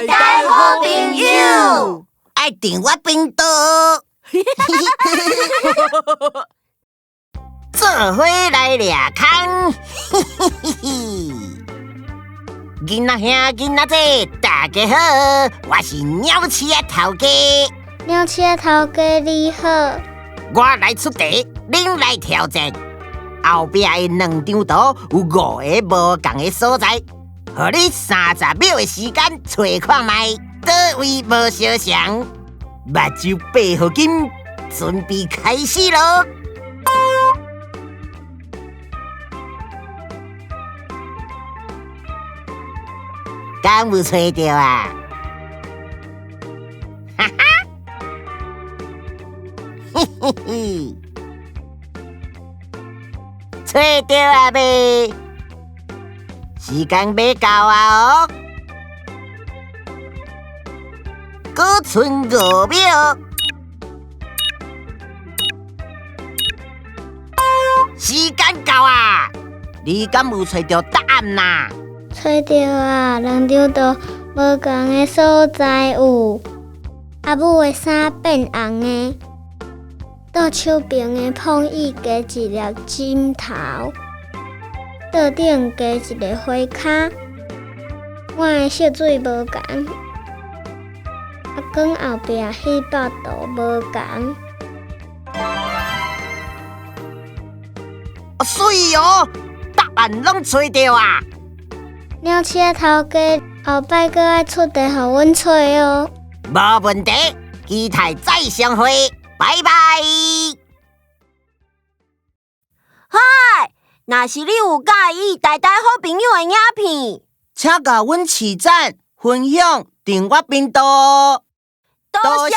大大好朋友，爱订我频道，做伙来掠空，囡仔兄囡仔姐，大家好，我是鸟鼠仔头家。鸟鼠仔头家你好，我来出题，恁来挑战。后壁的2张图有5个无同的所在，予你30秒的时间找看卖，倒位无相像。目睭闭好紧，准备开始咯！敢有找到啊？哈哈，嘿嘿嘿，找到啊未？时间要到啊哦！还剩5秒，时间到啊！你敢有找到答案呐？找到啊，2张图无同的所在有阿母的衫变红的，倒手边的碰椅加一粒枕头，桌顶加一个花卡，我的色水无同。阿公后壁迄幅图无同，水哦，答案拢找到啊！鸟鼠仔头家后摆阁爱出题，互阮找哦。无问题，期待再相会，拜拜。嗨，若是你有介意大大好朋友的影片，请甲阮起赞、分享、订阅频道哦。多谢。